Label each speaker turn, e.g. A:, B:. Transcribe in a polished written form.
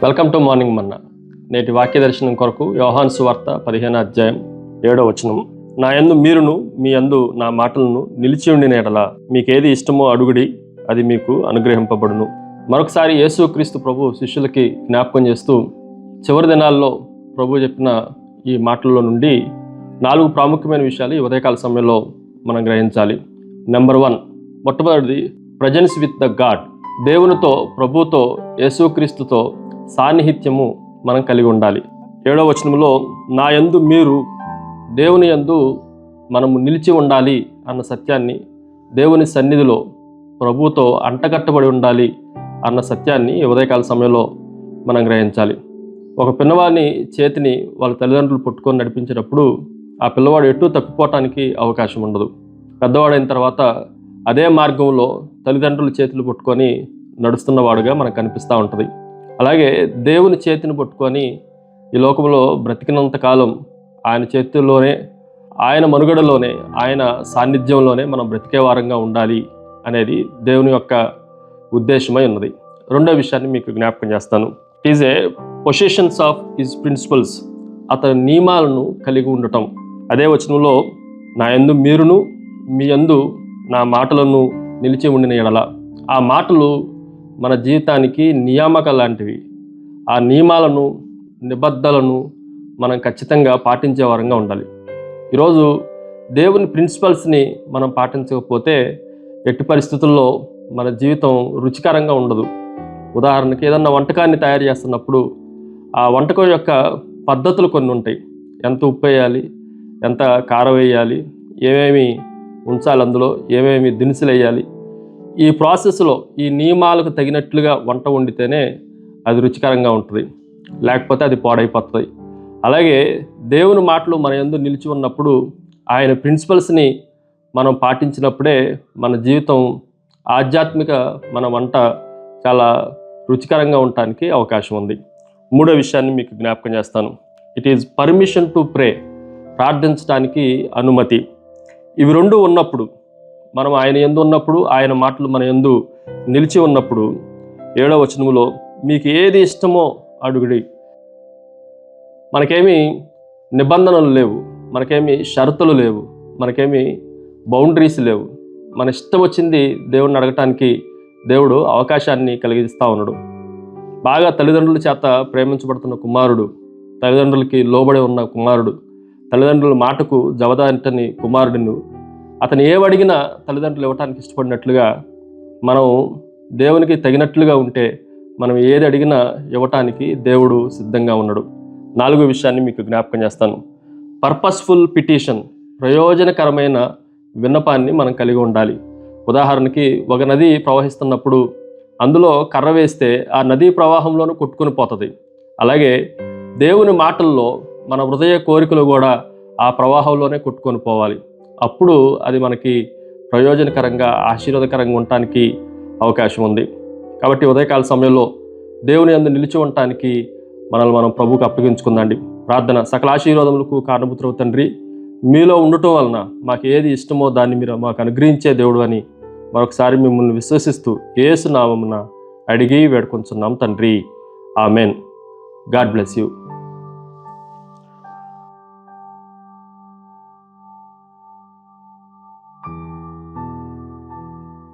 A: Welcome to morning మన్నా. నేటి వాక్య దర్శనం కొరకు యోహాను సువార్త 15వ అధ్యాయం 7వ వచనం. నా యందు మీరును మీ యందు నా మాటలను నిలిచి ఉండిన యెడల మీకేది ఇష్టమో అడుగుడి, అది మీకు అనుగ్రహింపబడును. మరొకసారి యేసుక్రీస్తు ప్రభు శిష్యులకి జ్ఞాపకం చేస్తూ చివరి దినాల్లో ప్రభు చెప్పిన ఈ మాటల్లో నుండి 4 ప్రాముఖ్యమైన విషయాలు ఈ ఉదయకాల సమయంలో మనం గ్రహించాలి. నెంబర్ 1, మొట్టమొదటిది ప్రజెన్స్ విత్ ద గాడ్. దేవునితో, ప్రభుతో, యేసుక్రీస్తుతో సాన్నిహిత్యము మనం కలిగి ఉండాలి. 7వ వచనంలో నా యందు మీరు, దేవుని యందు మనము నిలిచి ఉండాలి అన్న సత్యాన్ని, దేవుని సన్నిధిలో ప్రభుతో అంటగట్టబడి ఉండాలి అన్న సత్యాన్ని ఉదయకాల సమయంలో మనం గ్రహించాలి. ఒక పిల్లవాడిని చేతిని వాళ్ళ తల్లిదండ్రులు పట్టుకొని నడిపించేటప్పుడు ఆ పిల్లవాడు ఎటు తప్పిపోవటానికి అవకాశం ఉండదు. పెద్దవాడైన తర్వాత అదే మార్గంలో తల్లిదండ్రుల చేతులు పట్టుకొని నడుస్తున్నవాడుగా మనకు కనిపిస్తూ ఉంటుంది. అలాగే దేవుని చేతిని పట్టుకొని ఈ లోకంలో బ్రతికినంత కాలం ఆయన చేతుల్లోనే, ఆయన మనుగడలోనే, ఆయన సాన్నిధ్యంలోనే మనం బ్రతికే వారంగా ఉండాలి అనేది దేవుని యొక్క ఉద్దేశమై ఉన్నది. రెండో విషయాన్ని మీకు జ్ఞాపకం చేస్తాను. It is a positions of his principles. అతని నియమాలను కలిగి ఉండటం. అదే వచనంలో నా యందు మీరును మీ యందు నా మాటలను నిలిచి ఉండిన యెడల. ఆ మాటలు మన జీవితానికి నియామక లాంటివి. ఆ నియమాలను, నిబద్ధలను మనం ఖచ్చితంగా పాటించే వారంగా ఉండాలి. ఈరోజు దేవుని ప్రిన్సిపల్స్ని మనం పాటించకపోతే ఎట్టి పరిస్థితుల్లో మన జీవితం రుచికరంగా ఉండదు. ఉదాహరణకి ఏదన్నా వంటకాన్ని తయారు చేస్తున్నప్పుడు ఆ వంటకం యొక్క పద్ధతులు కొన్ని ఉంటాయి. ఎంత ఉప్పు వేయాలి, ఎంత కారం వేయాలి, ఏమేమి ఉంచాలి, అందులో ఏమేమి దినుసులు వేయాలి. ఈ ప్రాసెస్లో ఈ నియమాలకు తగినట్లుగా వంట వండితేనే అది రుచికరంగా ఉంటుంది, లేకపోతే అది పాడైపోతుంది. అలాగే దేవుని మాటలు మన యందు నిలిచి ఉన్నప్పుడు, ఆయన ప్రిన్సిపల్స్ని మనం పాటించినప్పుడే మన జీవితం ఆధ్యాత్మిక మన వంట చాలా రుచికరంగా ఉండటానికి అవకాశం ఉంది. మూడో విషయాన్ని మీకు జ్ఞాపకం చేస్తాను. It is permission to pray. ప్రార్థించడానికి అనుమతి. ఇవి రెండు ఉన్నప్పుడు, మనం ఆయన యందు ఉన్నప్పుడు, ఆయన మాటలు మన యందు నిలిచి ఉన్నప్పుడు 7వ వచనములో మీకు ఏది ఇష్టమో అడుగుడి. మనకేమీ నిబంధనలు లేవు, మనకేమీ షరతులు లేవు, మనకేమీ బౌండరీస్ లేవు. మన ఇష్టం వచ్చింది దేవుడిని అడగటానికి దేవుడు అవకాశాన్ని కలిగిస్తూ ఉన్నాడు. బాగా తల్లిదండ్రుల చేత ప్రేమించబడుతున్న కుమారుడు, తల్లిదండ్రులకి లోబడి ఉన్న కుమారుడు, తల్లిదండ్రుల మాటకు జవదాంటని కుమారుడిను, అతను ఏవడిగినా తల్లిదండ్రులు ఇవ్వటానికి ఇష్టపడినట్లుగా మనం దేవునికి తగినట్లుగా ఉంటే మనం ఏది అడిగినా ఇవ్వటానికి దేవుడు సిద్ధంగా ఉన్నాడు. 4వ విషయాన్ని మీకు జ్ఞాపకం చేస్తాను. Purposeful petition. ప్రయోజనకరమైన విన్నపాన్ని మనం కలిగి ఉండాలి. ఉదాహరణకి ఒక నది ప్రవహిస్తున్నప్పుడు అందులో కర్ర వేస్తే ఆ నదీ ప్రవాహంలోనూ కొట్టుకుని పోతుంది. అలాగే దేవుని మాటల్లో మన హృదయ కోరికలు కూడా ఆ ప్రవాహంలోనే కొట్టుకొని పోవాలి. అప్పుడు అది మనకి ప్రయోజనకరంగా, ఆశీర్వాదకరంగా ఉండటానికి అవకాశం ఉంది. కాబట్టి ఉదయకాల సమయంలో దేవుని యందు నిలిచి ఉండటానికి మనల్ని మనం ప్రభువుకు అప్పగించుకుందండి. ప్రార్థన. సకల ఆశీర్వాదములకు కారణభూతుడవు తండ్రి, మీలో ఉండటం వలన మాకు ఏది ఇష్టమో దాన్ని మీరు మాకు అనుగ్రహించే దేవుడు అని మరొకసారి మిమ్మల్ని విశ్వసిస్తూ యేసు నామమున అడిగి వేడుకొంచున్నాం తండ్రి. ఆమెన్. God bless you.